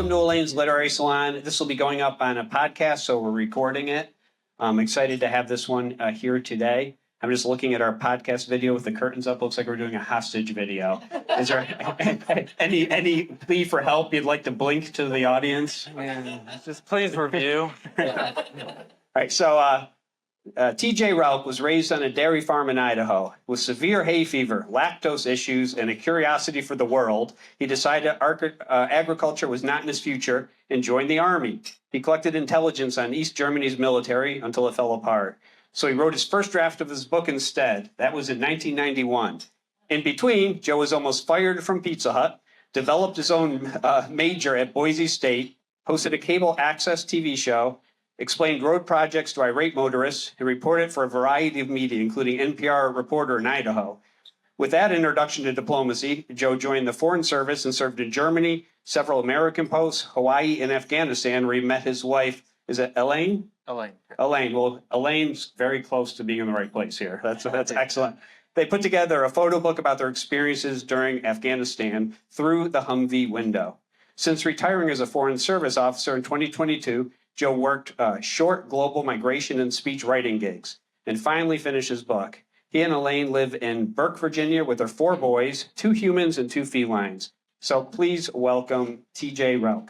Welcome to Elaine's Literary Salon. This will be going up on a podcast, so we're recording it. I'm excited to have this one here today. I'm just looking at our podcast video with the curtains up. Looks like we're doing a hostage video. Is there any plea for help you'd like to blink to the audience? Just please review. All right, so TJ Relk was raised on a dairy farm in Idaho. With severe hay fever, lactose issues, and a curiosity for the world, he decided agriculture was not in his future and joined the army. He collected intelligence on East Germany's military until it fell apart. So he wrote his first draft of his book instead. That was in 1991. In between, Joe was almost fired from Pizza Hut, developed his own major at Boise State, hosted a cable access TV show, explained road projects to irate motorists, and reported for a variety of media, including NPR reporter in Idaho. With that introduction to diplomacy, Joe joined the Foreign Service and served in Germany, several American posts, Hawaii, and Afghanistan, where he met his wife. Is it Elaine? Elaine. Elaine. Well, Elaine's very close to being in the right place here. That's excellent. They put together a photo book about their experiences during Afghanistan through the Humvee window. Since retiring as a Foreign Service officer in 2022, Joe worked short global migration and speech writing gigs and finally finished his book. He and Elaine live in Burke, Virginia with their 4 boys, 2 humans and 2 felines. So please welcome TJ Relk.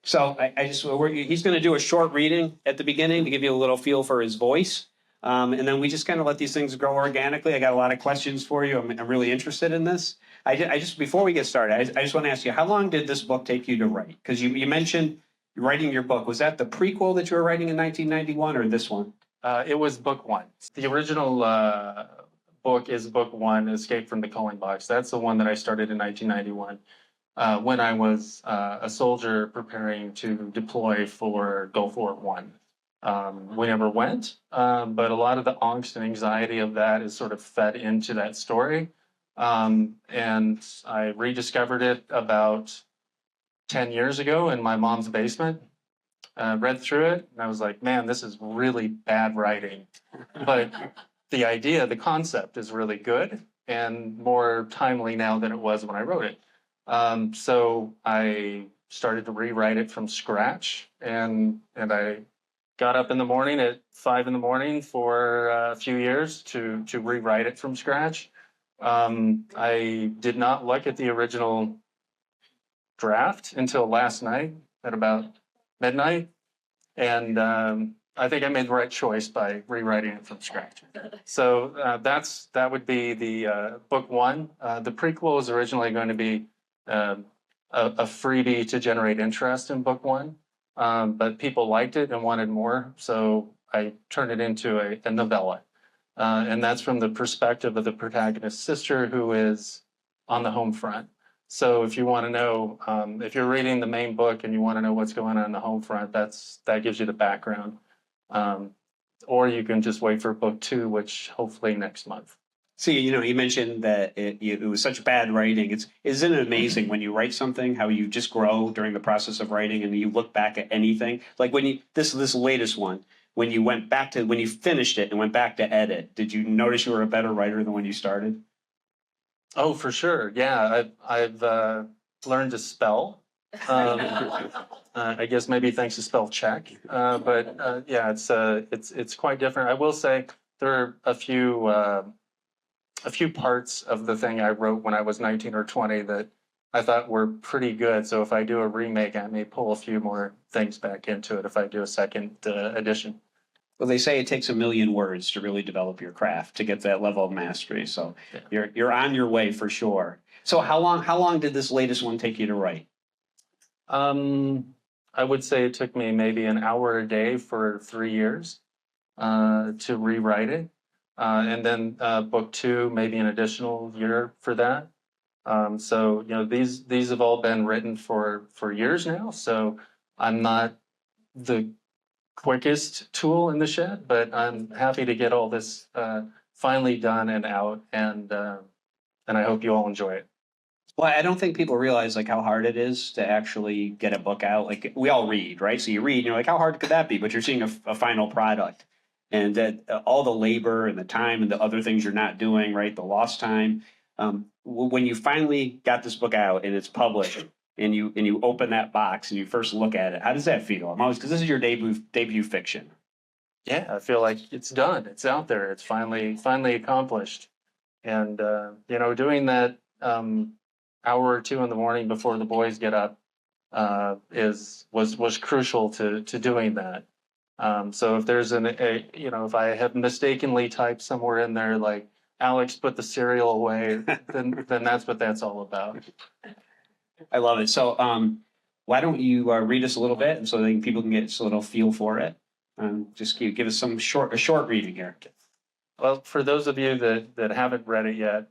So he's going to do a short reading at the beginning to give you a little feel for his voice. And then we just kind of let these things grow organically. I got a lot of questions for you. I'm really interested in this. I just before we get started, I just want to ask you, how long did this book take you to write? Because you mentioned writing your book. Was that the prequel that you were writing in 1991 or this one? It was book 1. The original book is book 1, Escape from the Culling Box. That's the one that I started in 1991 when I was a soldier preparing to deploy for Gulf War I. We never went, but a lot of the angst and anxiety of that is sort of fed into that story. And I rediscovered it about 10 years ago in my mom's basement. Read through it, and I was like, man, this is really bad writing. But the idea, the concept is really good and more timely now than it was when I wrote it. So I started to rewrite it from scratch, and I got up in the morning at 5 in the morning for a few years to rewrite it from scratch. I did not look at the original draft until last night at about midnight, and I think I made the right choice by rewriting it from scratch. So that would be the book 1. The prequel was originally going to be a freebie to generate interest in book 1, but people liked it and wanted more, so I turned it into a novella. And that's from the perspective of the protagonist's sister, who is on the home front. So if you want to know, if you're reading the main book and you want to know what's going on the home front, that gives you the background. Or you can just wait for book 2, which hopefully next month. See, you mentioned that it was such bad writing. Isn't it amazing when you write something, how you just grow during the process of writing and you look back at anything? Like when this latest one, when you finished it and went back to edit, did you notice you were a better writer than when you started? Oh, for sure. Yeah, I've learned to spell. I guess maybe thanks to spell check. But yeah, it's quite different. I will say there are a few parts of the thing I wrote when I was 19 or 20 that I thought were pretty good. So if I do a remake, I may pull a few more things back into it if I do a second edition. Well, they say it takes 1 million words to really develop your craft to get that level of mastery. So yeah. You're on your way for sure. So how long did this latest one take you to write? I would say it took me maybe an hour a day for 3 years to rewrite it. And then book 2, maybe an additional year for that. So these have all been written for years now. So I'm not the quickest tool in the shed, but I'm happy to get all this finally done and out, and I hope you all enjoy it. Well, I don't think people realize like how hard it is to actually get a book out. Like we all read, right? So you read, and you're like, how hard could that be? But you're seeing a final product, and that all the labor and the time and the other things you're not doing, right? The lost time. When you finally got this book out and it's published, and you open that box and you first look at it, how does that feel? I'm always, because this is your debut fiction. Yeah, I feel like it's done. It's out there. It's finally accomplished. And doing that hour or two in the morning before the boys get up was crucial to doing that. So if there's if I have mistakenly typed somewhere in there like Alex put the cereal away, then that's what that's all about. I love it. So why don't you read us a little bit so that people can get a little feel for it? Just give us a short reading here. Well, for those of you that haven't read it yet,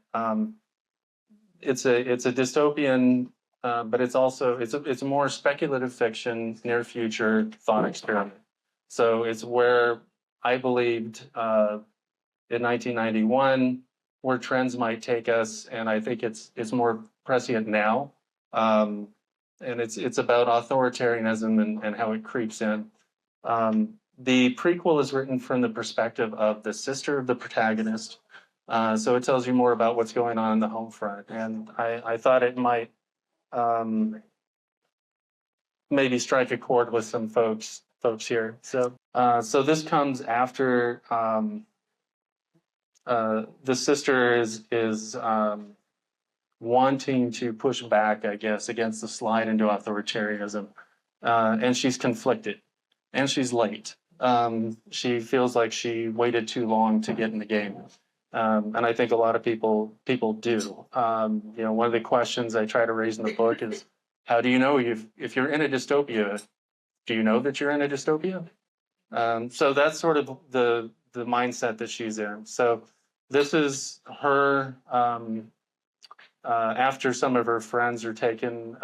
it's a dystopian, but it's also it's a more speculative fiction, near future thought experiment. So it's where I believed in 1991 where trends might take us, and I think it's more prescient now. And it's about authoritarianism and how it creeps in. The prequel is written from the perspective of the sister of the protagonist. So it tells you more about what's going on in the home front. And I thought it might maybe strike a chord with some folks here. So this comes after the sister is wanting to push back, I guess, against the slide into authoritarianism. And she's conflicted and she's late. She feels like she waited too long to get in the game. And I think a lot of people do. One of the questions I try to raise in the book is, how do you know if you're in a dystopia? Do you know that you're in a dystopia? So that's sort of the mindset that she's in. So this is her after some of her friends are taken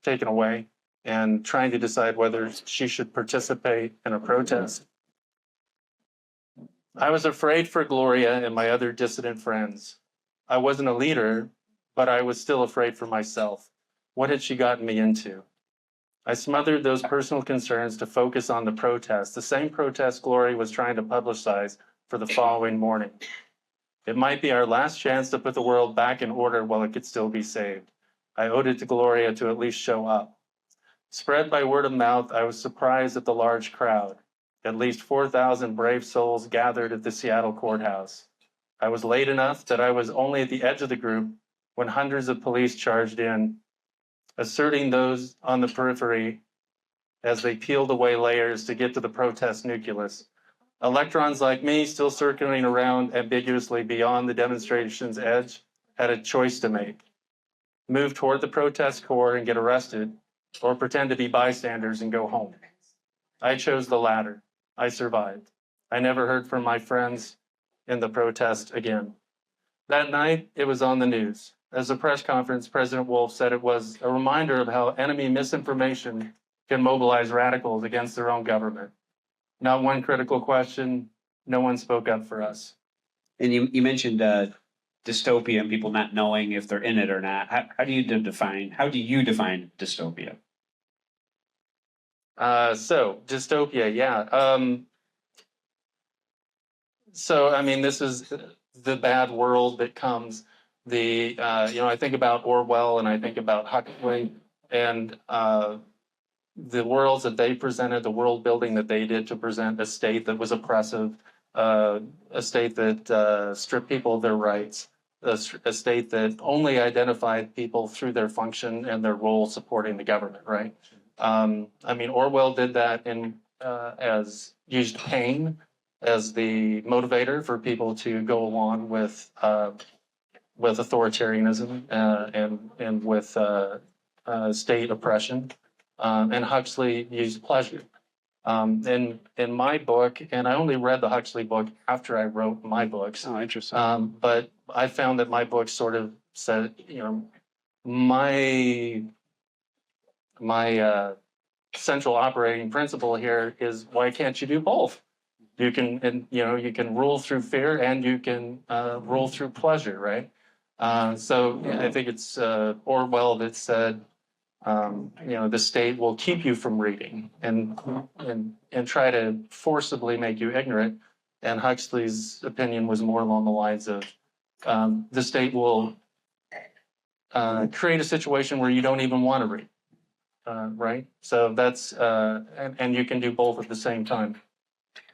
away, and trying to decide whether she should participate in a protest. I was afraid for Gloria and my other dissident friends. I wasn't a leader, but I was still afraid for myself. What had she gotten me into? I smothered those personal concerns to focus on the protest, the same protest Gloria was trying to publicize for the following morning. It might be our last chance to put the world back in order while it could still be saved. I owed it to Gloria to at least show up. Spread by word of mouth, I was surprised at the large crowd. At least 4,000 brave souls gathered at the Seattle courthouse. I was late enough that I was only at the edge of the group when hundreds of police charged in, asserting those on the periphery as they peeled away layers to get to the protest nucleus. Electrons like me, still circling around ambiguously beyond the demonstration's edge, had a choice to make. Move toward the protest core and get arrested, or pretend to be bystanders and go home. I chose the latter. I survived. I never heard from my friends in the protest again. That night, it was on the news. As a press conference, President Wolf said it was a reminder of how enemy misinformation can mobilize radicals against their own government. Not one critical question, no one spoke up for us. And you mentioned dystopia and people not knowing if they're in it or not. How do you define dystopia? So dystopia, yeah. So I mean, this is the bad world that comes. I think about Orwell and I think about Huxley and the worlds that they presented, the world building that they did to present a state that was oppressive, a state that stripped people of their rights, a state that only identified people through their function and their role supporting the government, right? I mean, Orwell did that as used pain as the motivator for people to go along with authoritarianism and with state oppression. And Huxley used pleasure. In my book, and I only read the Huxley book after I wrote my books. Oh, interesting. But I found that my book sort of said, my central operating principle here is, why can't you do both? You can rule through fear and you can rule through pleasure, right? So I think it's Orwell that said, the state will keep you from reading and try to forcibly make you ignorant. And Huxley's opinion was more along the lines of the state will create a situation where you don't even want to read, right? So that's and you can do both at the same time.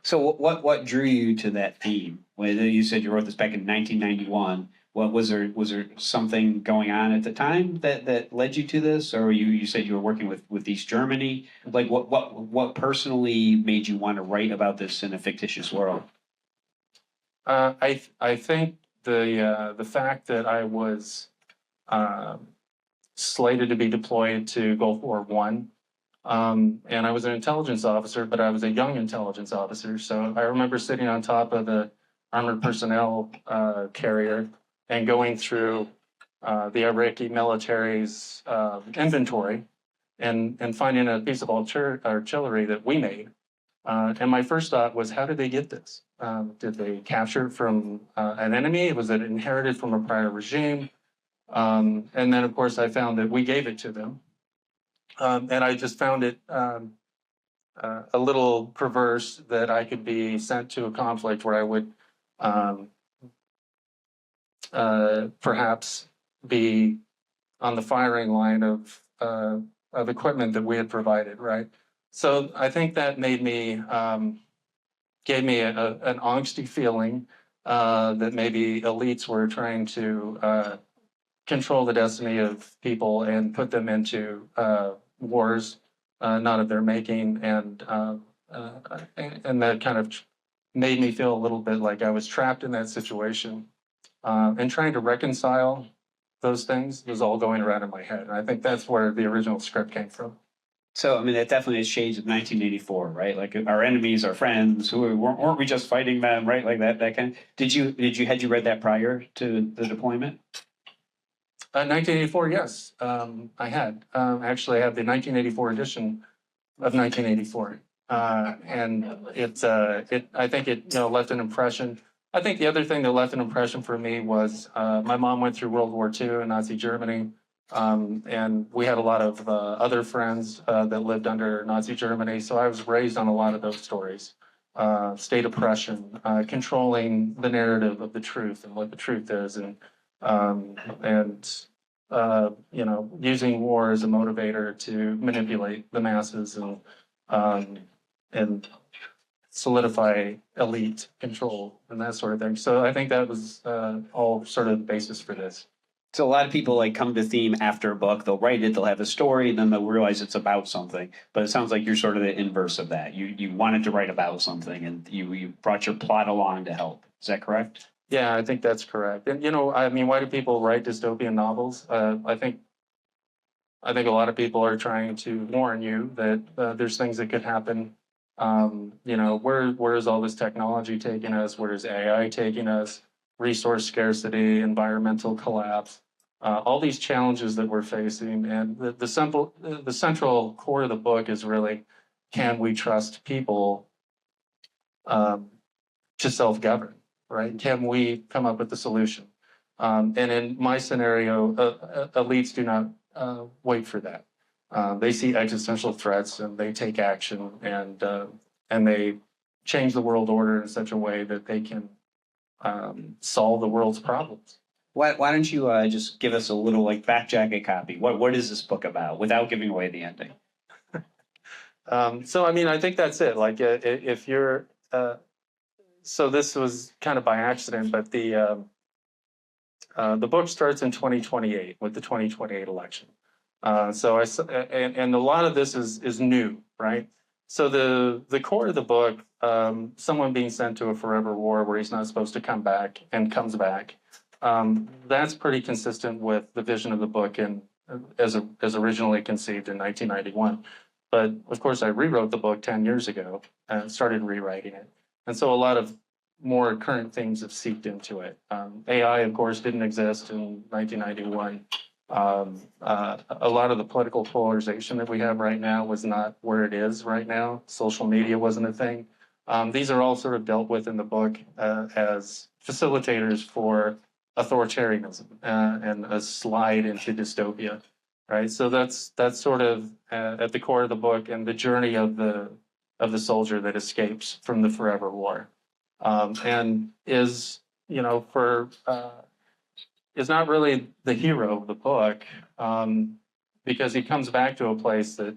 So what drew you to that theme? When you said you wrote this back in 1991, what was there something going on at the time that led you to this, or you said you were working with East Germany? Like what personally made you want to write about this in a fictitious world? I think the fact that I was slated to be deployed to Gulf War One. And I was an intelligence officer, but I was a young intelligence officer. So I remember sitting on top of the armored personnel carrier and going through the Iraqi military's inventory and finding a piece of artillery that we made. And my first thought was, how did they get this? Did they capture it from an enemy? Was it inherited from a prior regime? And then, of course, I found that we gave it to them. And I just found it a little perverse that I could be sent to a conflict where I would perhaps be on the firing line of equipment that we had provided, right? So I think that made me gave me an angsty feeling that maybe elites were trying to control the destiny of people and put them into wars not of their making, and that kind of made me feel a little bit like I was trapped in that situation, and trying to reconcile those things was all going around in my head. And I think that's where the original script came from. So, I mean, that definitely is shades of 1984, right? Like our enemies, our friends, weren't we just fighting them, right? Like that kind of. Had you read that prior to the deployment? 1984, yes, I had. Actually, I have the 1984 edition of 1984, and I think it left an impression. I think the other thing that left an impression for me was my mom went through World War II in Nazi Germany, and we had a lot of other friends that lived under Nazi Germany. So I was raised on a lot of those stories. State oppression, controlling the narrative of the truth and what the truth is, and using war as a motivator to manipulate the masses and solidify elite control and that sort of thing. So I think that was all sort of the basis for this. So a lot of people like come to theme after a book. They'll write it, they'll have a story, and then they'll realize it's about something. But it sounds like you're sort of the inverse of that. You wanted to write about something, and you brought your plot along to help. Is that correct? Yeah, I think that's correct. And I mean, why do people write dystopian novels? I think a lot of people are trying to warn you that there's things that could happen. Where is all this technology taking us? Where is AI taking us? Resource scarcity, environmental collapse, all these challenges that we're facing. And the central core of the book is really, can we trust people to self-govern, right? Can we come up with a solution? And in my scenario, elites do not wait for that. They see existential threats and they take action, and they change the world order in such a way that they can solve the world's problems. Why don't you just give us a little like back jacket copy? What is this book about without giving away the ending? So I mean, I think that's it. Like if you're, so this was kind of by accident, but the book starts in 2028 with the 2028 election. And a lot of this is new, right? So the core of the book, someone being sent to a forever war where he's not supposed to come back and comes back, that's pretty consistent with the vision of the book and as originally conceived in 1991. But of course, I rewrote the book 10 years ago and started rewriting it. And so a lot of more current things have seeped into it. AI, of course, didn't exist in 1991. A lot of the political polarization that we have right now was not where it is right now. Social media wasn't a thing. These are all sort of dealt with in the book as facilitators for authoritarianism and a slide into dystopia, right? So that's sort of at the core of the book and the journey of the soldier that escapes from the forever war, and is for is not really the hero of the book, because he comes back to a place that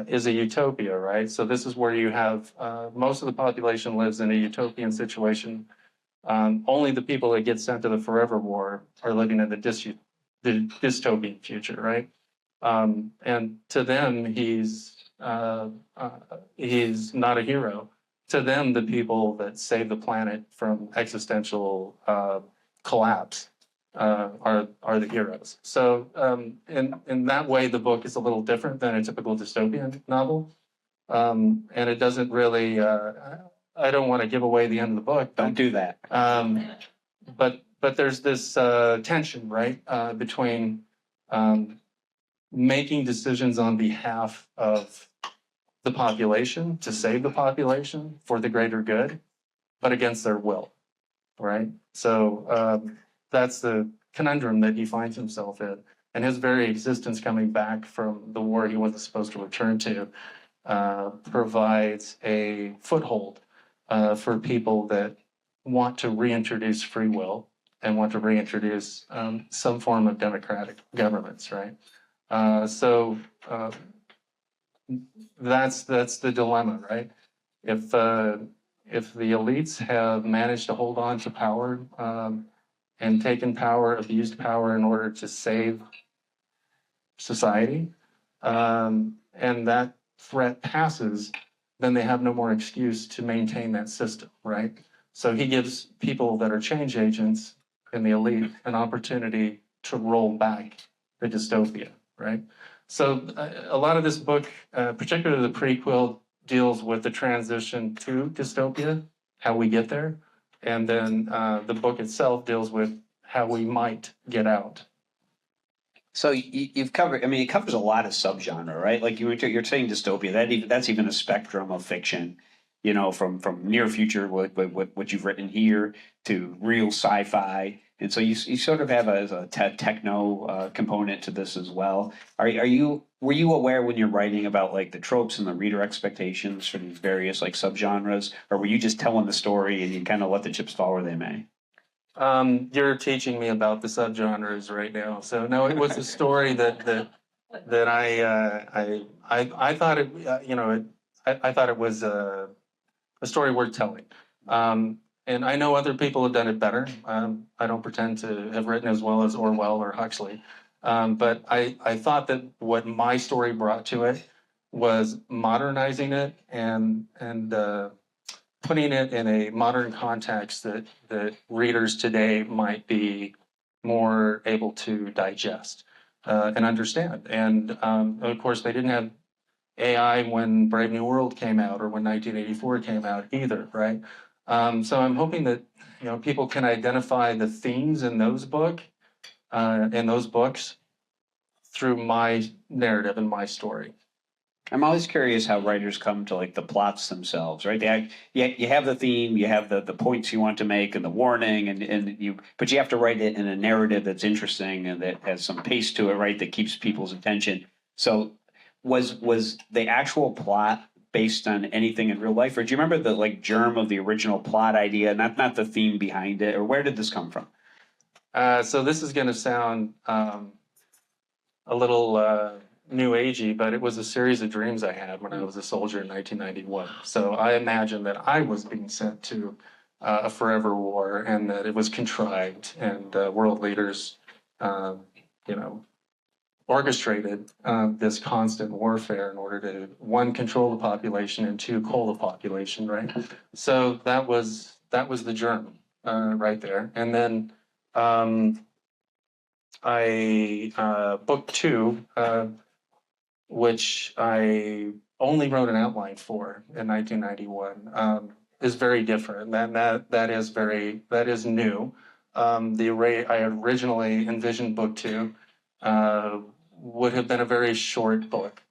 is a utopia, right? So this is where you have most of the population lives in a utopian situation. Only the people that get sent to the forever war are living in the dystopian future, right? And to them, he's not a hero. To them, the people that save the planet from existential collapse are the heroes. So in that way, the book is a little different than a typical dystopian novel, and it doesn't really. I don't want to give away the end of the book. Don't do that. But there's this tension, right, between making decisions on behalf of the population to save the population for the greater good, but against their will, right? So that's the conundrum that he finds himself in, and his very existence coming back from the war he wasn't supposed to return to provides a foothold for people that want to reintroduce free will and want to reintroduce some form of democratic governments, right? So that's the dilemma, right? If the elites have managed to hold on to power and taken power, abused power in order to save society, and that threat passes, then they have no more excuse to maintain that system, right? So he gives people that are change agents in the elite an opportunity to roll back the dystopia, right? So a lot of this book, particularly the prequel, deals with the transition to dystopia, how we get there, and then the book itself deals with how we might get out. So you've covered. I mean, it covers a lot of subgenre, right? Like you're saying dystopia. That's even a spectrum of fiction. You know, from near future, what you've written here, to real sci-fi, and so you sort of have a techno component to this as well. Were you aware when you're writing about like the tropes and the reader expectations for these various like subgenres, or were you just telling the story and you kind of let the chips fall where they may? You're teaching me about the subgenres right now. So no, it was a story that I thought it, I thought it was a story worth telling. And I know other people have done it better. I don't pretend to have written as well as Orwell or Huxley. But I thought that what my story brought to it was modernizing it and putting it in a modern context that readers today might be more able to digest and understand. And of course, they didn't have AI when Brave New World came out or when 1984 came out either, right? So I'm hoping that people can identify the themes in those books through my narrative and my story. I'm always curious how writers come to like the plots themselves, right? You have the theme, you have the points you want to make and the warning, but you have to write it in a narrative that's interesting and that has some pace to it, right? That keeps people's attention. So was the actual plot based on anything in real life, or do you remember the like germ of the original plot idea, not the theme behind it, or where did this come from? So this is going to sound a little new agey, but it was a series of dreams I had when I was a soldier in 1991. So I imagined that I was being sent to a forever war and that it was contrived and world leaders, orchestrated this constant warfare in order to, one, control the population and two, cull the population, right? So that was the germ right there. And then book two, which I only wrote an outline for in 1991, is very different. That is new. The array I originally envisioned book two would have been a very short book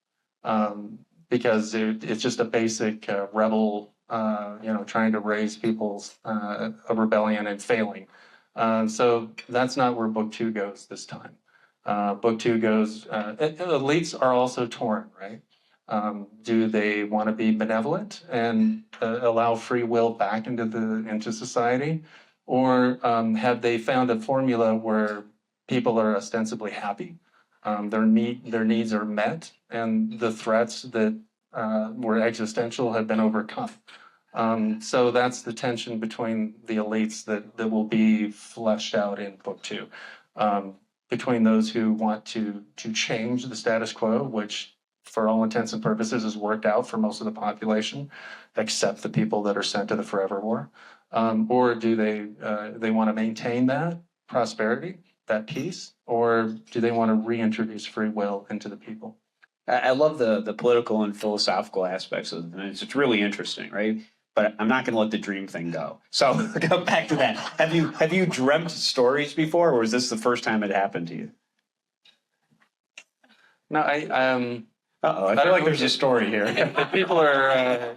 because it's just a basic rebel, trying to raise people's a rebellion and failing. So that's not where book two goes this time. Book two goes, elites are also torn, right? Do they want to be benevolent and allow free will back into society? Or have they found a formula where people are ostensibly happy, their needs are met, and the threats that were existential have been overcome? So that's the tension between the elites that will be fleshed out in book two. Between those who want to change the status quo, which for all intents and purposes has worked out for most of the population, except the people that are sent to the forever war, or do they want to maintain that prosperity, that peace, or do they want to reintroduce free will into the people? I love the political and philosophical aspects of it. It's really interesting, right? But I'm not going to let the dream thing go. So go back to that. Have you dreamt stories before, or is this the first time it happened to you? No, I feel like there's a story here. if people are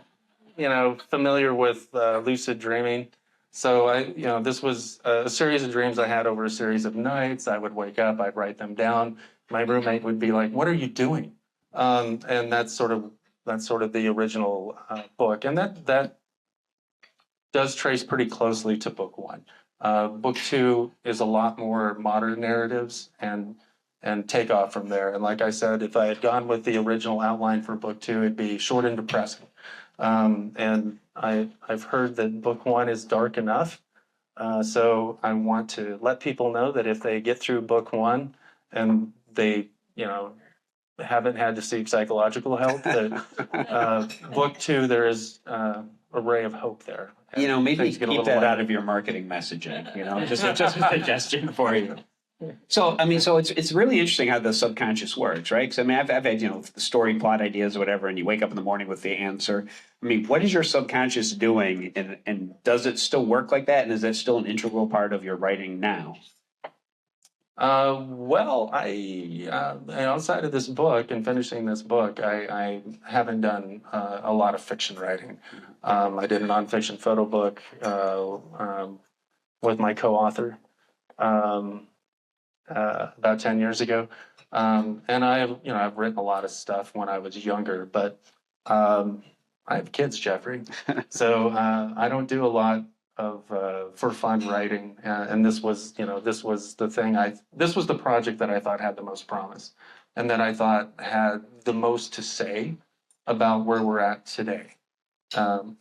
familiar with lucid dreaming. So this was a series of dreams I had over a series of nights. I would wake up, I'd write them down. My roommate would be like, "What are you doing?" And that's sort of the original book, and that does trace pretty closely to book one. Book two is a lot more modern narratives and take off from there. And like I said, if I had gone with the original outline for book two, it'd be short and depressing. And I've heard that book one is dark enough. So I want to let people know that if they get through book one and they, haven't had to seek psychological help, that book two, there is a ray of hope there. Maybe keep that out of your marketing messaging, just a suggestion for you. So, it's really interesting how the subconscious works, right? Because I've had, the story plot ideas or whatever, and you wake up in the morning with the answer. What is your subconscious doing, and does it still work like that? And is that still an integral part of your writing now? Well, outside of this book and finishing this book, I haven't done a lot of fiction writing. I did a nonfiction photo book with my co-author about 10 years ago. And I've written a lot of stuff when I was younger, but I have kids, Jeffrey. So I don't do a lot of for fun writing. And this was the project that I thought had the most promise, and that I thought had the most to say about where we're at today. And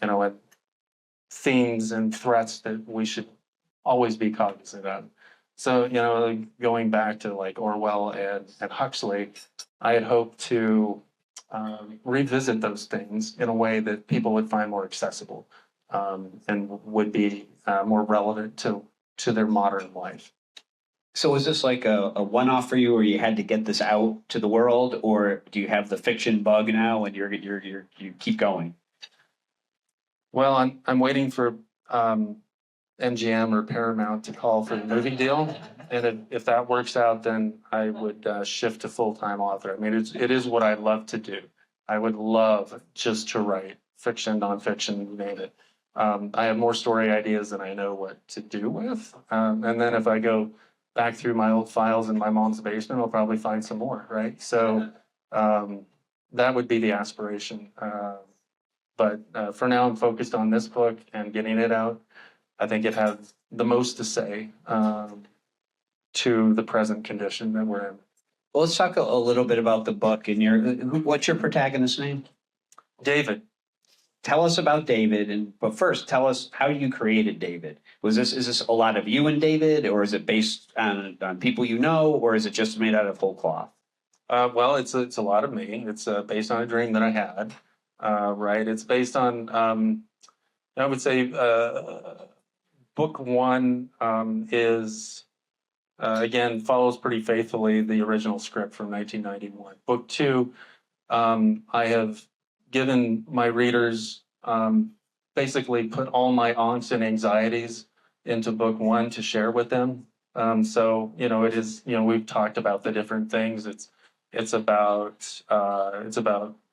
themes and threats that we should always be cognizant of. So, going back to like Orwell and Huxley, I had hoped to revisit those things in a way that people would find more accessible, and would be more relevant to their modern life. So is this like a one-off for you, or you had to get this out to the world, or do you have the fiction bug now and you keep going? Well, I'm waiting for MGM or Paramount to call for the movie deal, and if that works out, then I would shift to full-time author. It is what I love to do. I would love just to write fiction, nonfiction, you name it. I have more story ideas than I know what to do with, and then if I go back through my old files in my mom's basement, I'll probably find some more, right? So that would be the aspiration. But for now, I'm focused on this book and getting it out. I think it has the most to say to the present condition that we're in. Well, let's talk a little bit about the book. And what's your protagonist's name? David. Tell us about David, but first, tell us how you created David. Is this a lot of you and David, or is it based on people you know, or is it just made out of whole cloth? Well, it's a lot of me. It's based on a dream that I had. Right. It's based on I would say book one is again follows pretty faithfully the original script from 1991. Book two, I have given my readers basically put all my angst and anxieties into book one to share with them. So it is, we've talked about the different things. It's about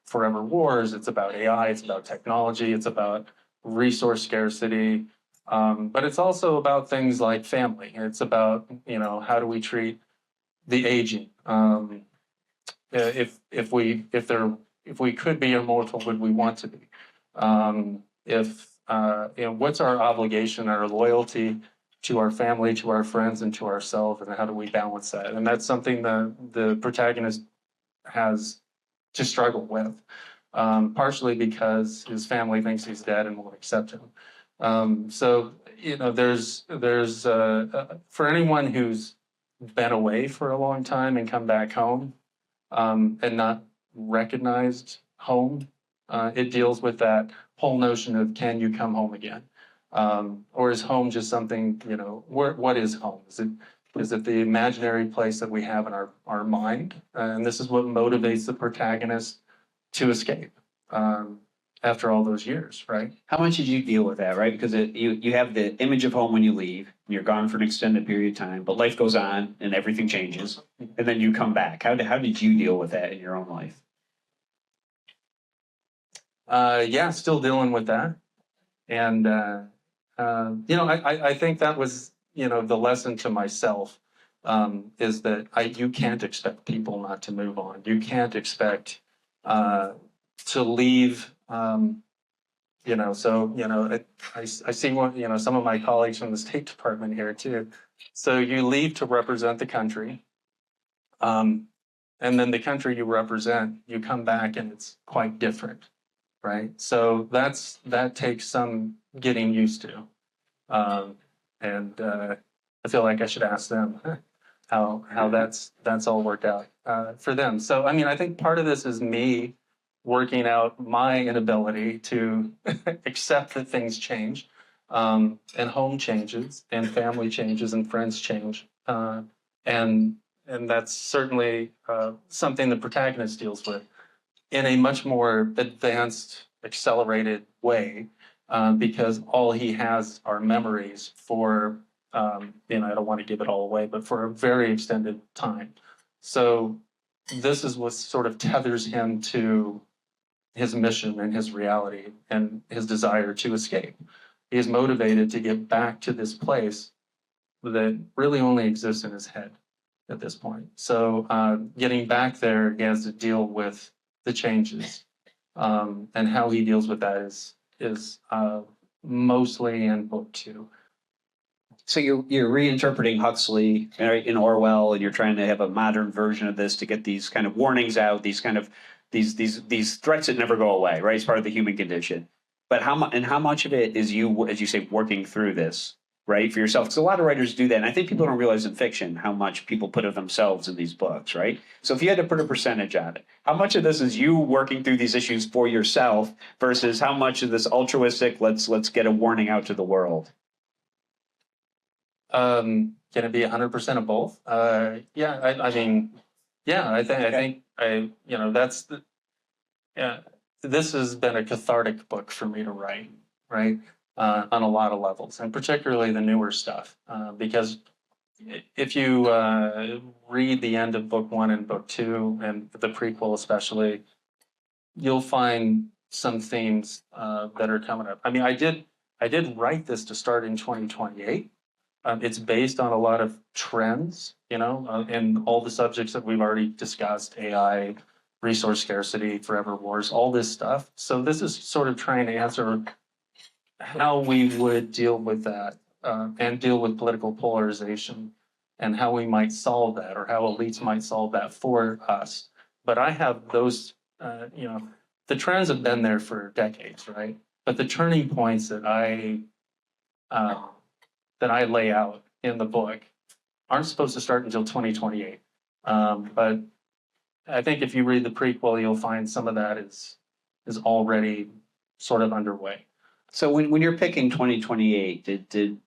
forever wars. It's about AI. It's about technology. It's about resource scarcity. But it's also about things like family. It's about how do we treat the aging. If we could be immortal, would we want to be? What's our obligation, our loyalty to our family, to our friends, and to ourselves, and how do we balance that? And that's something that the protagonist has to struggle with, partially because his family thinks he's dead and won't accept him. So there's for anyone who's been away for a long time and come back home and not recognized home, it deals with that whole notion of, can you come home again? Or is home just something, what is home? Is it the imaginary place that we have in our mind? And this is what motivates the protagonist to escape after all those years, right? How much did you deal with that, right? Because you have the image of home when you leave, and you're gone for an extended period of time, but life goes on and everything changes, and then you come back. How did you deal with that in your own life? Yeah, still dealing with that. And, I think that was, the lesson to myself is that you can't expect people not to move on. You can't expect to leave. I see some of my colleagues from the State Department here too. So you leave to represent the country. And then the country you represent, you come back and it's quite different, right? So that takes some getting used to. I feel like I should ask them how that's all worked out for them. So, I mean, I think part of this is me working out my inability to accept that things change, and home changes, and family changes, and friends change, and that's certainly something the protagonist deals with in a much more advanced, accelerated way, because all he has are memories for, I don't want to give it all away, but for a very extended time. So this is what sort of tethers him to his mission and his reality and his desire to escape. He is motivated to get back to this place that really only exists in his head at this point. So getting back there, he has to deal with the changes, and how he deals with that is mostly in book 2. So you're reinterpreting Huxley in Orwell, and you're trying to have a modern version of this to get these kind of warnings out, these kind of these threats that never go away, right? It's part of the human condition. But how much of it is you, as you say, working through this, right, for yourself? Because a lot of writers do that, and I think people don't realize in fiction how much people put of themselves in these books, right? So if you had to put a percentage on it, how much of this is you working through these issues for yourself versus how much of this altruistic, let's get a warning out to the world? Can it be 100% of both? Yeah, I mean, yeah, I think that's this has been a cathartic book for me to write, right? On a lot of levels, and particularly the newer stuff, because if you read the end of book 1 and book 2 and the prequel especially, you'll find some themes that are coming up. I mean, I did write this to start in 2028. It's based on a lot of trends, and all the subjects that we've already discussed: AI, resource scarcity, forever wars, all this stuff. So this is sort of trying to answer how we would deal with that, and deal with political polarization, and how we might solve that, or how elites might solve that for us. But I have those, the trends have been there for decades, right? But the turning points that I lay out in the book aren't supposed to start until 2028. But I think if you read the prequel, you'll find some of that is already sort of underway. So when you're picking 2028, did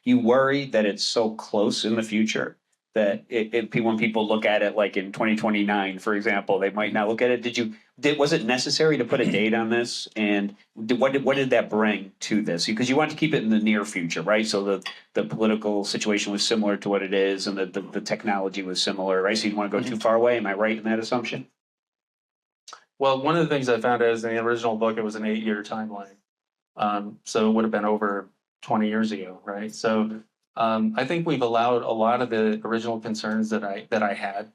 you worry that it's so close in the future that when people look at it like in 2029, for example, they might not look at it? Was it necessary to put a date on this? And what did that bring to this? Because you want to keep it in the near future, right? So the political situation was similar to what it is, and the technology was similar, right? So you didn't want to go too far away. Am I right in that assumption? Well, one of the things I found is in the original book, it was an 8-year timeline. So it would have been over 20 years ago, right? So I think we've allowed a lot of the original concerns that I had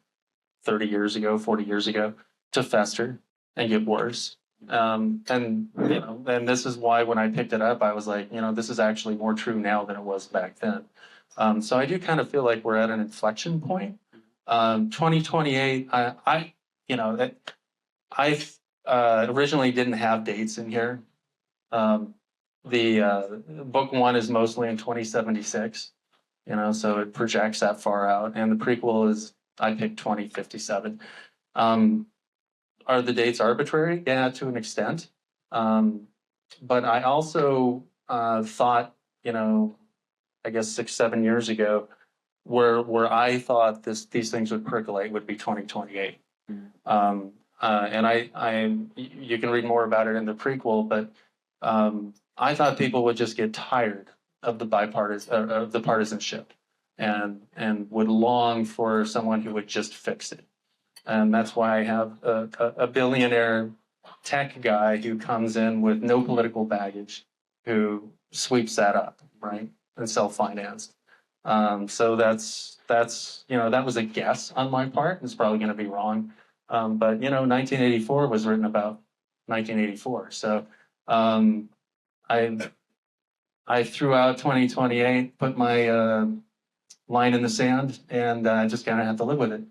30 years ago, 40 years ago, to fester and get worse. And and this is why when I picked it up, I was like, this is actually more true now than it was back then. So I do kind of feel like we're at an inflection point. 2028, I originally didn't have dates in here. The book one is mostly in 2076, so it projects that far out, and the prequel is I picked 2057. Are the dates arbitrary? Yeah, to an extent. But I also thought, I guess 6-7 years ago, where I thought these things would percolate would be 2028. And you can read more about it in the prequel, but I thought people would just get tired of the partisanship and would long for someone who would just fix it. And that's why I have a billionaire tech guy who comes in with no political baggage, who sweeps that up, right, and self-financed. So that was a guess on my part. It's probably going to be wrong, but 1984 was written about 1984. So I threw out 2028, put my line in the sand, and just kind of have to live with it.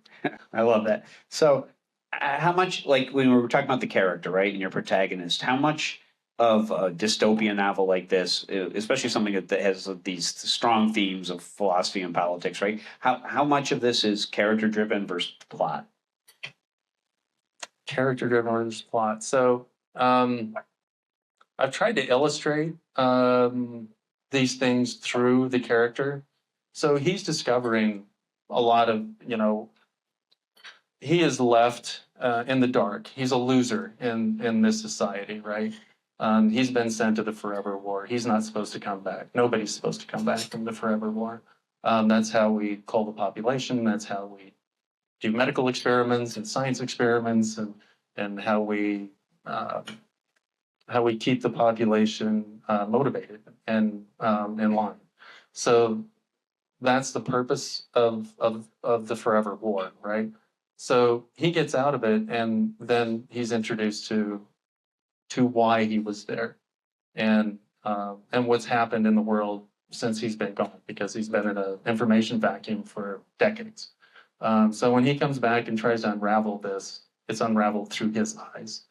I love that. So, how much, like when we were talking about the character, right, and your protagonist, how much of a dystopian novel like this, especially something that has these strong themes of philosophy and politics, right? How much of this is character driven versus plot? Character driven versus plot. So, I've tried to illustrate these things through the character. So he's discovering a lot of, he is left in the dark. He's a loser in this society, right? He's been sent to the forever war. He's not supposed to come back. Nobody's supposed to come back from the forever war. That's how we cull the population. That's how we do medical experiments and science experiments, and how we keep the population motivated and in line. So that's the purpose of the forever war, right? So he gets out of it, and then he's introduced to why he was there, and what's happened in the world since he's been gone, because he's been in an information vacuum for decades. So when he comes back and tries to unravel this, it's unraveled through his eyes.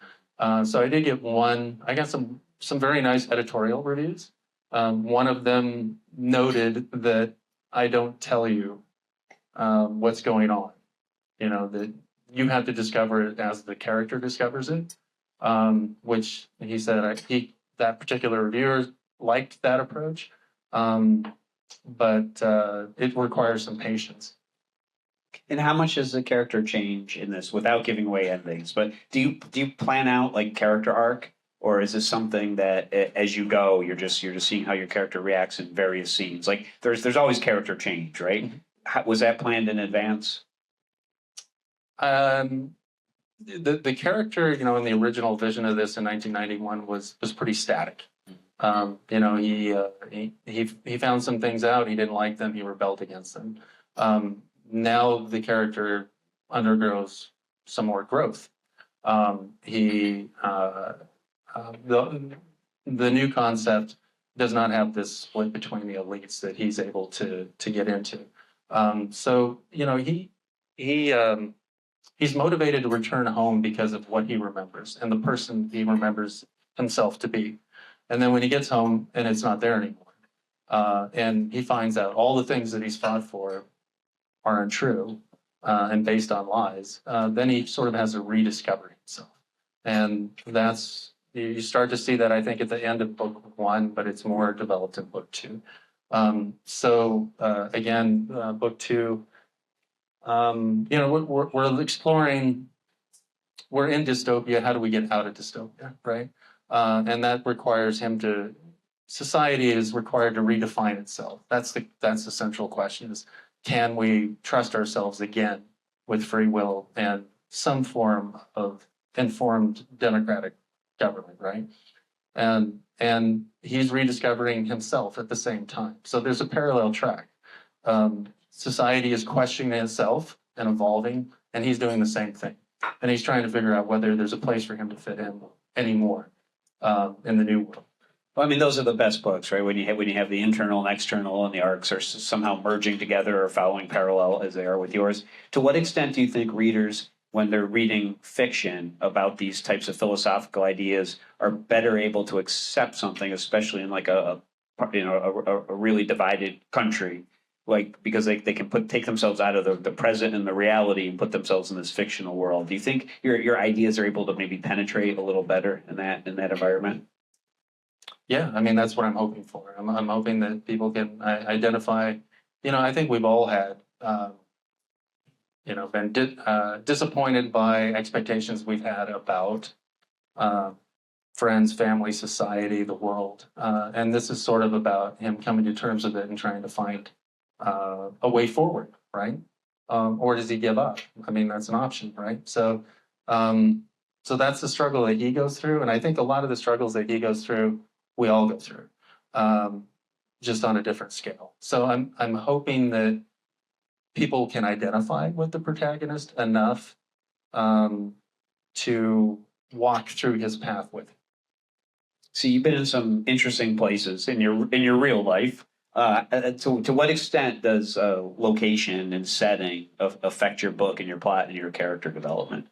So I did get I got some very nice editorial reviews. One of them noted that I don't tell you what's going on. That you have to discover it as the character discovers it, which he said that particular reviewer liked that approach, but it requires some patience. And how much does the character change in this, without giving away endings? But do you plan out like character arc, or is this something that as you go, you're just seeing how your character reacts in various scenes? Like there's always character change, right? Mm-hmm. Was that planned in advance? The character, in the original vision of this in 1991 was pretty static. He found some things out. He didn't like them. He rebelled against them. Now the character undergoes some more growth. The new concept does not have this split between the elites that he's able to get into. So he's motivated to return home because of what he remembers and the person he remembers himself to be. And then when he gets home and it's not there anymore, and he finds out all the things that he's fought for are untrue and based on lies, then he sort of has to rediscover himself. And you start to see that, I think, at the end of book one, but it's more developed in book two. Again, book two, we're exploring, we're in dystopia. How do we get out of dystopia, right? And that requires society is required to redefine itself. That's the central question: is can we trust ourselves again with free will and some form of informed democratic government, right? And he's rediscovering himself at the same time. So there's a parallel track. Society is questioning itself and evolving, and he's doing the same thing. and he's trying to figure out whether there's a place for him to fit in anymore in the new world. Well, I mean, those are the best books, right? When you have the internal and external, and the arcs are somehow merging together or following parallel as they are with yours. To what extent do you think readers, when they're reading fiction about these types of philosophical ideas, are better able to accept something, especially in like a really divided country, like because they can take themselves out of the present and the reality and put themselves in this fictional world? Do you think your ideas are able to maybe penetrate a little better in that environment? Yeah, I mean, that's what I'm hoping for. I'm hoping that people can identify, I think we've all had, been disappointed by expectations we've had about friends, family, society, the world. And this is sort of about him coming to terms with it and trying to find a way forward, right? Or does he give up? I mean, that's an option, right? So that's the struggle that he goes through. And I think a lot of the struggles that he goes through, we all go through, just on a different scale. So I'm hoping that people can identify with the protagonist enough to walk through his path with him. So you've been in some interesting places in your real life. To what extent does location and setting affect your book and your plot and your character development?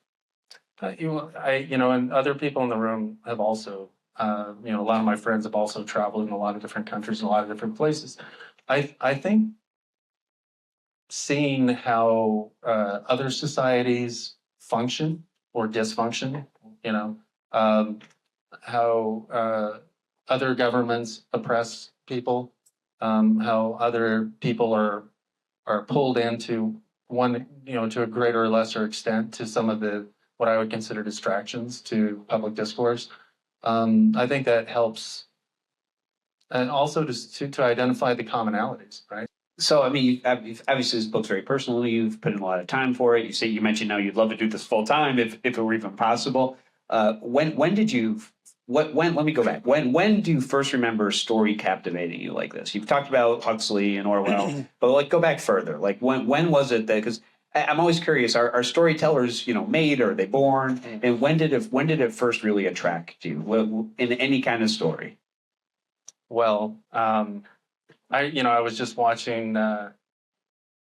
And other people in the room have also, a lot of my friends have also traveled in a lot of different countries and a lot of different places. I think seeing how other societies function or dysfunction, how other governments oppress people, how other people are pulled into one, to a greater or lesser extent to some of the what I would consider distractions to public discourse. I think that helps, and also to identify the commonalities, right? So, I mean, obviously this book's very personal. You've put in a lot of time for it. You mentioned now you'd love to do this full time if it were even possible. When did you? Let me go back. When do you first remember a story captivating you like this? You've talked about Huxley and Orwell, but like go back further. Like when was it that? Because I'm always curious. Are storytellers made or are they born? And when did it first really attract you in any kind of story? Well, I was just watching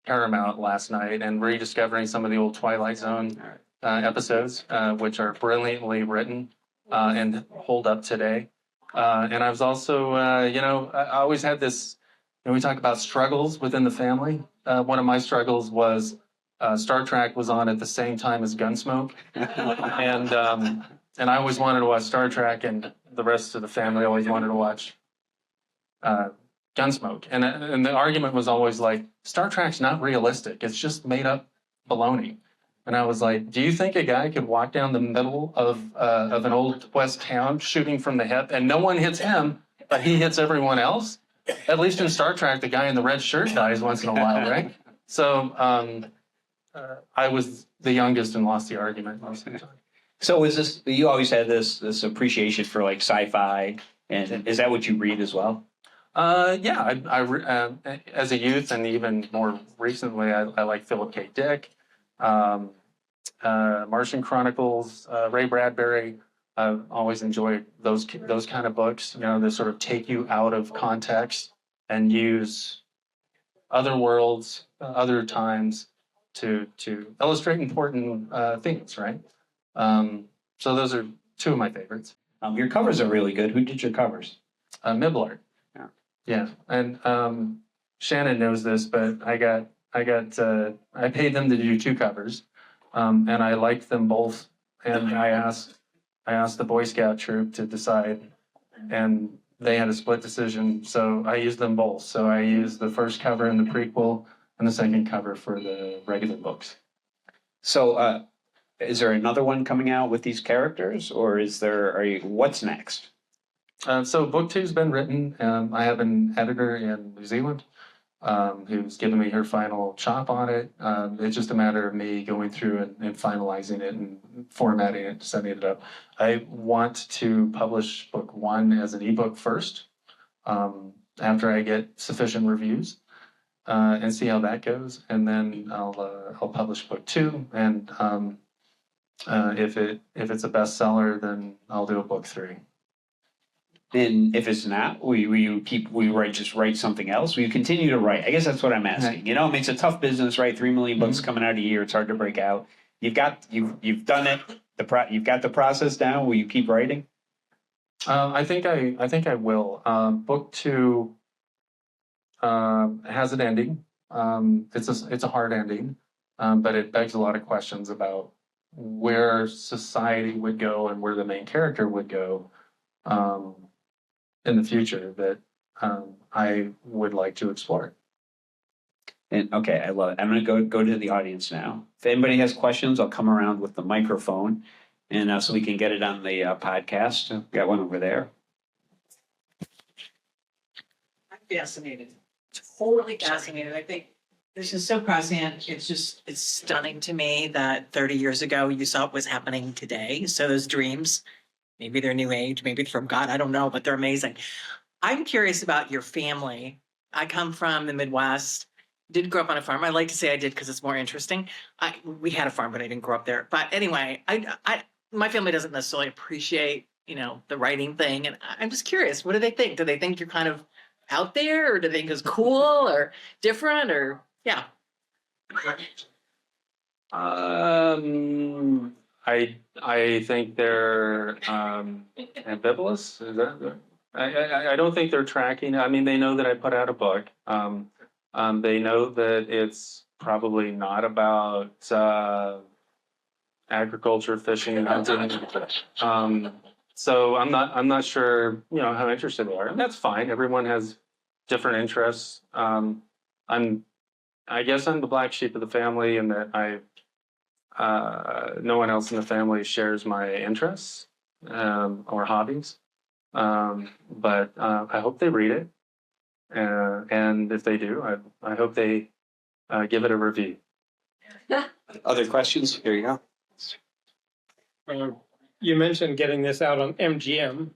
Paramount last night and rediscovering some of the old Twilight Zone episodes, which are brilliantly written and hold up today. And I was also, I always had this. We talk about struggles within the family. One of my struggles was Star Trek was on at the same time as Gunsmoke, and I always wanted to watch Star Trek, and the rest of the family always wanted to watch Gunsmoke. And the argument was always like, Star Trek's not realistic. It's just made up baloney. And I was like, do you think a guy could walk down the middle of an old West town shooting from the hip and no one hits him, but he hits everyone else? At least in Star Trek, the guy in the red shirt dies once in a while, right? So I was the youngest and lost the argument most of the time. So you always had this appreciation for like sci-fi, and is that what you read as well? Yeah, as a youth and even more recently, I like Philip K. Dick, Martian Chronicles, Ray Bradbury. I've always enjoyed those kind of books, that sort of take you out of context and use other worlds, other times to illustrate important themes, right? So those are two of my favorites. Your covers are really good. Who did your covers? Miblard. Yeah, and Shannon knows this, but I paid them to do two covers, and I liked them both. And I asked the Boy Scout troop to decide, and they had a split decision. So I used them both. So I used the first cover in the prequel and the second cover for the regular books. So, is there another one coming out with these characters, or what's next? So book two's been written. I have an editor in New Zealand who's given me her final chop on it. It's just a matter of me going through and finalizing it and formatting it, setting it up. I want to publish book one as an ebook first, after I get sufficient reviews, and see how that goes. And then I'll publish book two. And If it's a bestseller, then I'll do a book 3. And if it's not, will you just write something else? Will you continue to write? I guess that's what I'm asking. You know, I mean, it's a tough business, right? 3 million books coming out a year. It's hard to break out. You've done it. You've got the process down. Will you keep writing? I think I will. Book 2 has an ending. It's a hard ending, but it begs a lot of questions about where society would go and where the main character would go in the future that I would like to explore. And okay, I love it. I'm going to go to the audience now. If anybody has questions, I'll come around with the microphone, and so we can get it on the podcast. Got one over there. I'm fascinated, totally fascinated. I think this is so prescient. It's stunning to me that 30 years ago you saw what was happening today. So those dreams, maybe they're new age, maybe from God, I don't know, but they're amazing. I'm curious about your family. I come from the Midwest, did grow up on a farm. I like to say I did because it's more interesting. We had a farm, but I didn't grow up there. But anyway, my family doesn't necessarily appreciate, the writing thing. And I'm just curious, what do they think? Do they think you're kind of out there, or do they think it's cool or different, or yeah? I think they're ambivalent. Is that? I don't think they're tracking. I mean, they know that I put out a book. They know that it's probably not about agriculture, fishing, and hunting. So I'm not sure, how interested they are, and that's fine. Everyone has different interests. I guess I'm the black sheep of the family in that no one else in the family shares my interests or hobbies. But I hope they read it, and if they do, I hope they give it a review. Other questions? Here you go. You mentioned getting this out on MGM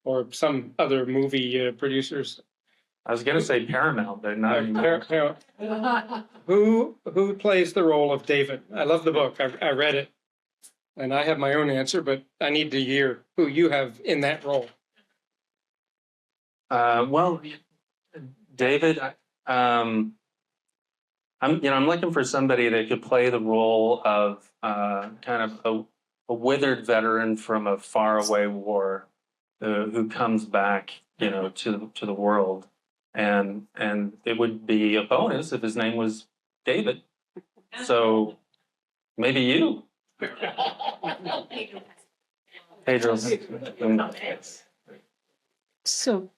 or some other movie producers. I was going to say Paramount, but not anymore. Who plays the role of David? I love the book. I read it, and I have my own answer, but I need to hear who you have in that role. Well, David, I'm looking for somebody that could play the role of kind of a withered veteran from a faraway war who comes back, to the world, and it would be a bonus if his name was David. So maybe you, Pedro. So,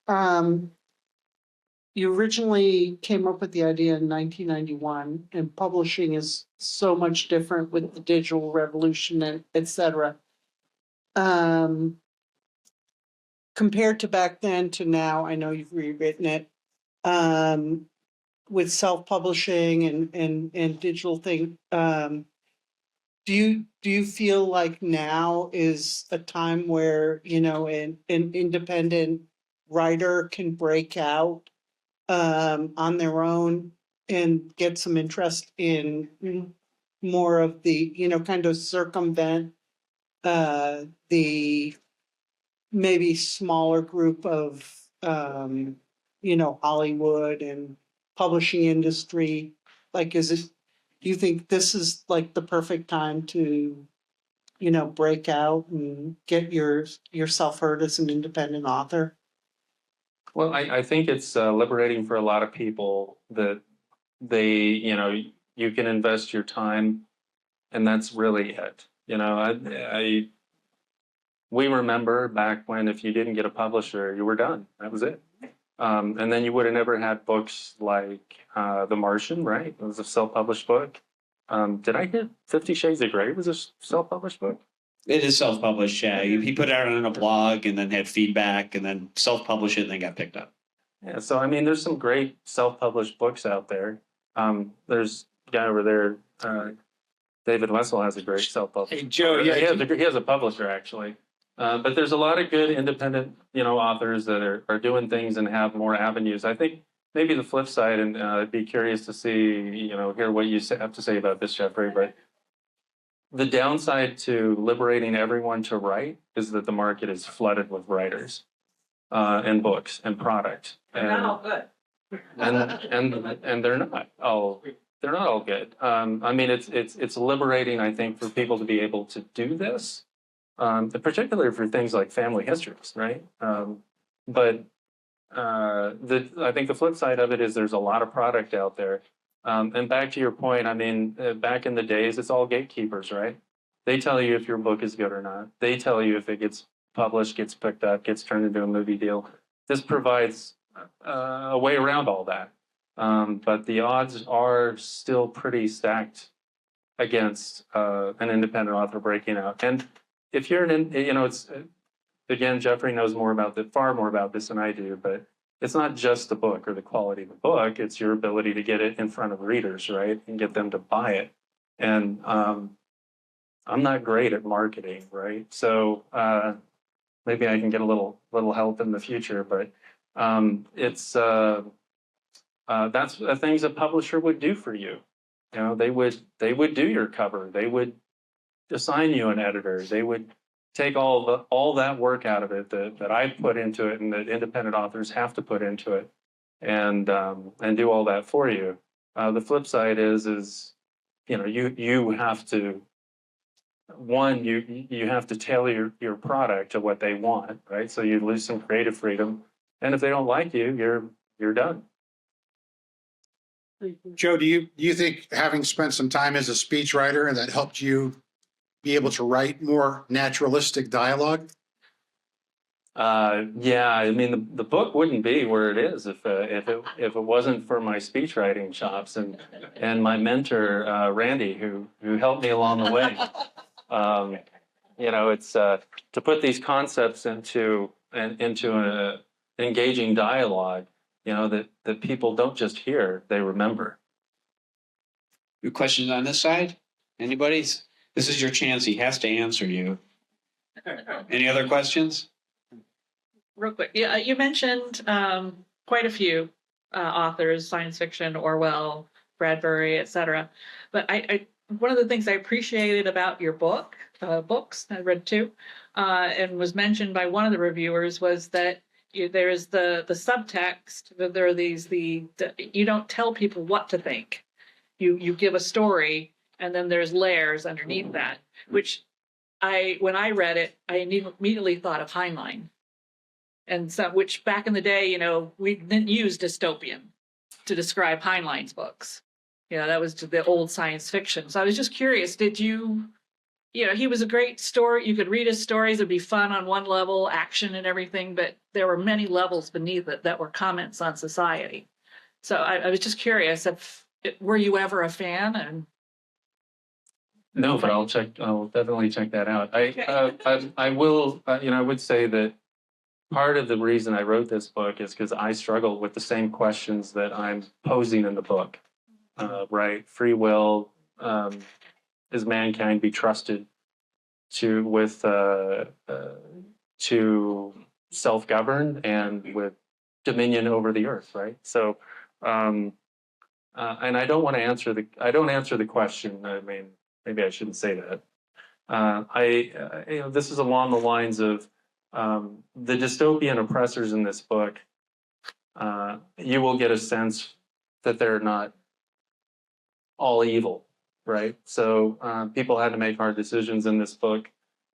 you originally came up with the idea in 1991, and publishing is so much different with the digital revolution, and et cetera. Compared to back then to now, I know you've rewritten it, with self-publishing and digital thing. Do you feel like now is a time where, an independent writer can break out on their own and get some interest in more of the, kind of circumvent the maybe smaller group of, Hollywood and publishing industry? Like, do you think this is like the perfect time to, break out and get yourself heard as an independent author? Well, I think it's liberating for a lot of people that you can invest your time, and that's really it. We remember back when if you didn't get a publisher, you were done. That was it. And then you would have never had books like The Martian, right? It was a self-published book. Did I get 50 Shades of Grey was a self-published book? It is self-published, yeah. He put it out on a blog and then had feedback and then self-published it and then got picked up. Yeah, so I mean, there's some great self-published books out there. There's a guy over there, David Wessel has a great self-published. Hey, Joe, he has a publisher actually. But there's a lot of good independent, authors that are doing things and have more avenues. I think maybe the flip side, and I'd be curious to see, hear what you have to say about this, Jeffrey. But the downside to liberating everyone to write is that the market is flooded with writers and books and product. They're not all good. And they're not all good. I mean, it's liberating, I think, for people to be able to do this, particularly for things like family histories, right? But I think the flip side of it is there's a lot of product out there. And back to your point, I mean, back in the days, it's all gatekeepers, right? They tell you if your book is good or not. They tell you if it gets published, gets picked up, gets turned into a movie deal. This provides a way around all that. But the odds are still pretty stacked against an independent author breaking out. And if you're it's again, Jeffrey knows far more about this than I do, but it's not just the book or the quality of the book, it's your ability to get it in front of readers, right? And get them to buy it. And I'm not great at marketing, right? So maybe I can get a little help in the future, but it's that's the things a publisher would do for you. You know, they would do your cover, they would assign you an editor, they would take all that work out of it that I put into it and that independent authors have to put into it, and do all that for you. The flip side is you have to you have to tailor your product to what they want, right? So you lose some creative freedom, and if they don't like you, you're done. Joe, do you think having spent some time as a speechwriter that helped you be able to write more naturalistic dialogue? Yeah, I mean the book wouldn't be where it is if it wasn't for my speech writing chops and my mentor Randy who helped me along the way. It's to put these concepts into an engaging dialogue. That people don't just hear, they remember. Your questions on this side? Anybody's? This is your chance. He has to answer you. Any other questions? Real quick, yeah, you mentioned quite a few authors, science fiction, Orwell, Bradbury, etc. But I one of the things I appreciated about your books, I read two, and was mentioned by one of the reviewers was that there's the subtext that there are you don't tell people what to think. You give a story and then there's layers underneath that, which when I read it, I immediately thought of Heinlein. And so, which back in the day, we didn't use dystopian to describe Heinlein's books. That was the old science fiction. So I was just curious, did you, he was a great story. You could read his stories. It'd be fun on one level, action and everything, but there were many levels beneath it that were comments on society. So I was just curious were you ever a fan? And No, but I'll definitely check that out. I will, I would say that part of the reason I wrote this book is because I struggle with the same questions that I'm posing in the book, right? Free will, is mankind be trusted to self-govern and with dominion over the earth, right? So, and I don't answer the question. I mean, maybe I shouldn't say that. This is along the lines of the dystopian oppressors in this book. You will get a sense that they're not all evil, right? So people had to make hard decisions in this book,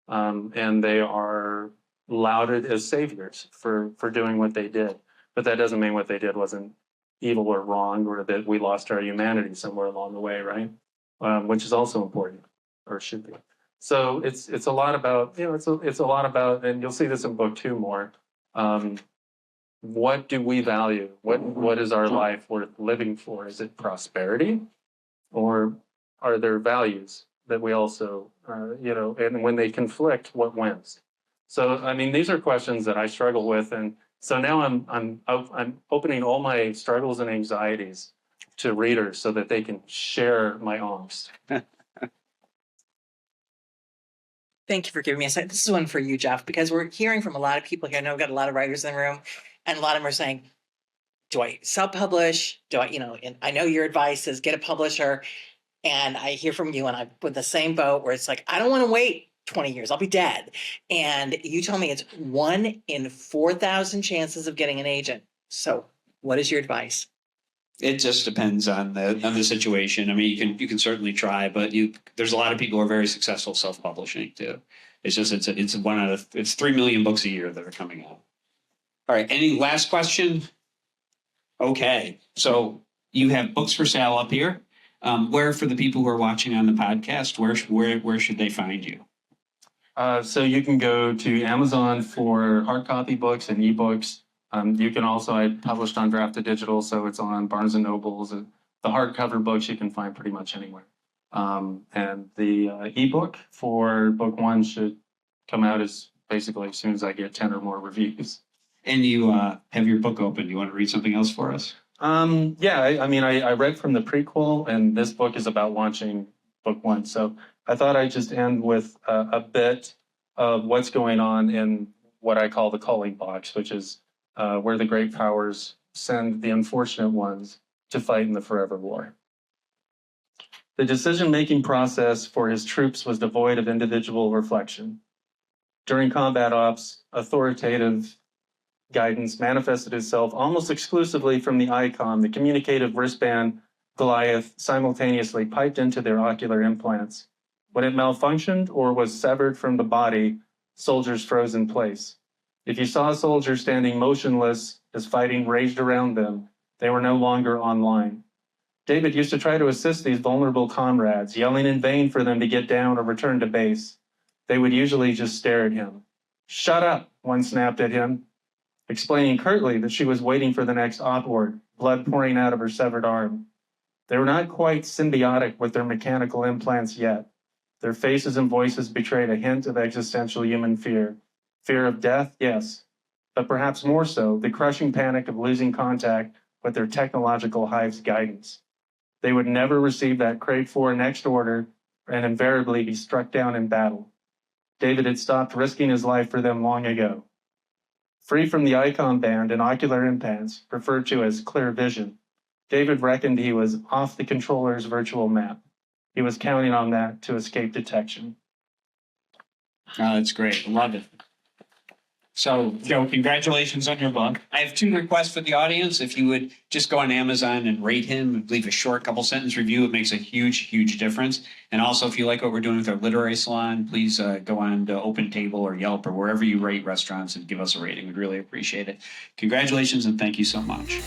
and they are lauded as saviors for doing what they did. But that doesn't mean what they did wasn't evil or wrong, or that we lost our humanity somewhere along the way, right? Which is also important, or should be. So it's a lot about, it's a lot about, and you'll see this in book 2 more. What do we value? What is our life worth living for? Is it prosperity, or are there values that we also, and when they conflict, what wins? So I mean, these are questions that I struggle with, and so now I'm opening all my struggles and anxieties to readers so that they can share my angst. Thank you for giving me a second. This is one for you, Jeff, because we're hearing from a lot of people here. I know we've got a lot of writers in the room, and a lot of them are saying, do I self-publish? Do I, and I know your advice is get a publisher. And I hear from you, and I'm with the same boat where it's like, I don't want to wait 20 years. I'll be dead. And you tell me it's 1 in 4,000 chances of getting an agent. So what is your advice? It just depends on the situation. I mean, you can certainly try, but there's a lot of people who are very successful self-publishing too. It's just it's 3 million books a year that are coming out. All right. Any last question? Okay. So you have books for sale up here. Where, for the people who are watching on the podcast, where should they find you? So you can go to Amazon for hard copy books and ebooks. You can also, I published on Draft to Digital, so it's on Barnes and Nobles. The hardcover books you can find pretty much anywhere. And the ebook for book 1 should come out as basically as soon as I get 10 or more reviews. And you have your book open. You want to read something else for us? Yeah, I read from the prequel, and this book is about launching book 1. So I thought I'd just end with a bit of what's going on in what I call the Culling box, which is where the great powers send the unfortunate ones to fight in the forever war. The decision-making process for his troops was devoid of individual reflection. During combat ops, authoritative guidance manifested itself almost exclusively from the icon, the communicative wristband Goliath simultaneously piped into their ocular implants. When it malfunctioned or was severed from the body, soldiers froze in place. If you saw soldiers standing motionless as fighting raged around them, they were no longer online. David used to try to assist these vulnerable comrades, yelling in vain for them to get down or return to base. They would usually just stare at him. "Shut up," one snapped at him, explaining curtly that she was waiting for the next op word, blood pouring out of her severed arm. They were not quite symbiotic with their mechanical implants yet. Their faces and voices betrayed a hint of existential human fear. Fear of death, yes, but perhaps more so, the crushing panic of losing contact with their technological hive's guidance. They would never receive that craved-for next order and invariably be struck down in battle. David had stopped risking his life for them long ago. Free from the icon band and ocular implants, referred to as clear vision, David reckoned he was off the controller's virtual map. He was counting on that to escape detection. Oh, that's great. I love it. So, Joe, congratulations on your book. I have 2 requests for the audience. If you would just go on Amazon and rate him and leave a short couple sentence review, it makes a huge, huge difference. And also, if you like what we're doing with our literary salon, please go on to Open Table or Yelp or wherever you rate restaurants and give us a rating. We'd really appreciate it. Congratulations and thank you so much.